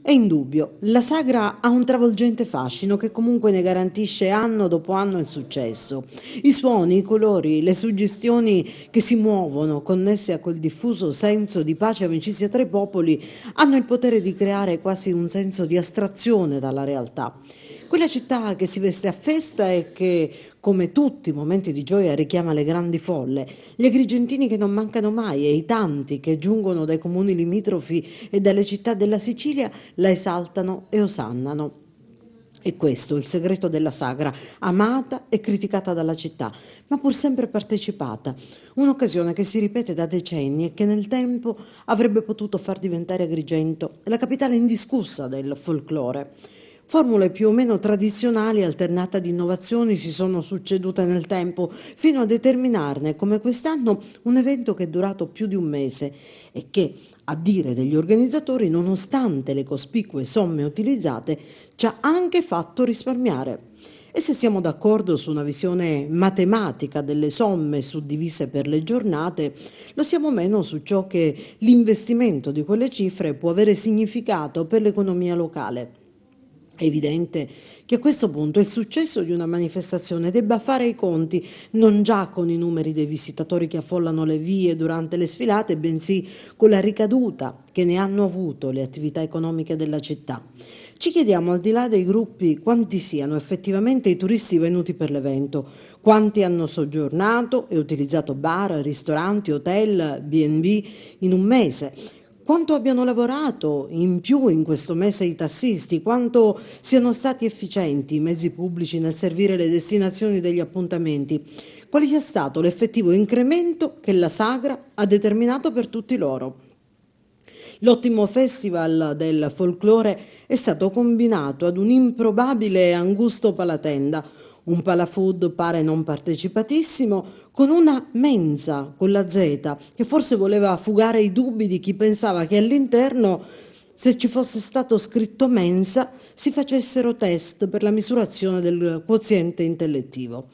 È indubbio, la sagra ha un travolgente fascino che comunque ne garantisce anno dopo anno il successo. I suoni, i colori, le suggestioni che si muovono, connesse a quel diffuso senso di pace e amicizia tra i popoli, hanno il potere di creare quasi un senso di astrazione dalla realtà. Quella città che si veste a festa e che, come tutti i momenti di gioia, richiama le grandi folle, gli agrigentini che non mancano mai e i tanti che giungono dai comuni limitrofi e dalle città della Sicilia la esaltano e osannano. E questo è il segreto della sagra, amata e criticata dalla città, ma pur sempre partecipata. Un'occasione che si ripete da decenni e che nel tempo avrebbe potuto far diventare Agrigento la capitale indiscussa del folklore. Formule più o meno tradizionali, alternate ad innovazioni, si sono succedute nel tempo, fino a determinarne, come quest'anno, un evento che è durato più di un mese e che, a dire degli organizzatori, nonostante le cospicue somme utilizzate, ci ha anche fatto risparmiare. E se siamo d'accordo su una visione matematica delle somme suddivise per le giornate, lo siamo meno su ciò che l'investimento di quelle cifre può avere significato per l'economia locale. È evidente che a questo punto il successo di una manifestazione debba fare i conti non già con i numeri dei visitatori che affollano le vie durante le sfilate, bensì con la ricaduta che ne hanno avuto le attività economiche della città. Ci chiediamo, al di là dei gruppi, quanti siano effettivamente i turisti venuti per l'evento, quanti hanno soggiornato e utilizzato bar, ristoranti, hotel, B&B in un mese, quanto abbiano lavorato in più in questo mese i tassisti, quanto siano stati efficienti i mezzi pubblici nel servire le destinazioni degli appuntamenti, quale sia stato l'effettivo incremento che la sagra ha determinato per tutti loro. L'ottimo festival del folklore è stato combinato ad un improbabile e angusto palatenda, un palafood pare non partecipatissimo, con una mensa con la Z, che forse voleva fugare i dubbi di chi pensava che all'interno, se ci fosse stato scritto mensa, si facessero test per la misurazione del quoziente intellettivo.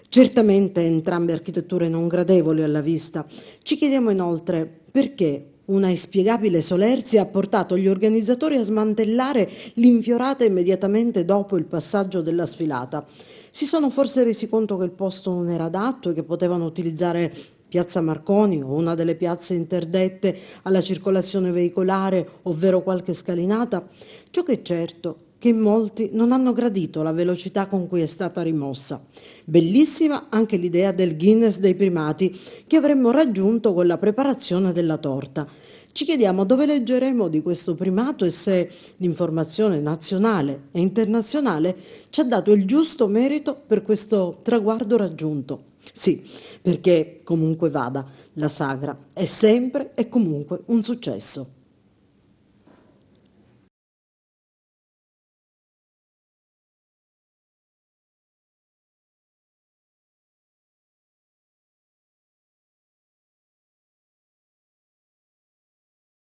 Certamente entrambe architetture non gradevoli alla vista. Ci chiediamo inoltre perché una inspiegabile solerzia ha portato gli organizzatori a smantellare l'infiorata immediatamente dopo il passaggio della sfilata. Si sono forse resi conto che il posto non era adatto e che potevano utilizzare Piazza Marconi o una delle piazze interdette alla circolazione veicolare, ovvero qualche scalinata? Ciò che è certo è che molti non hanno gradito la velocità con cui è stata rimossa. Bellissima anche l'idea del Guinness dei primati che avremmo raggiunto con la preparazione della torta. Ci chiediamo dove leggeremo di questo primato e se l'informazione nazionale e internazionale ci ha dato il giusto merito per questo traguardo raggiunto. Sì, perché comunque vada, la sagra è sempre e comunque un successo.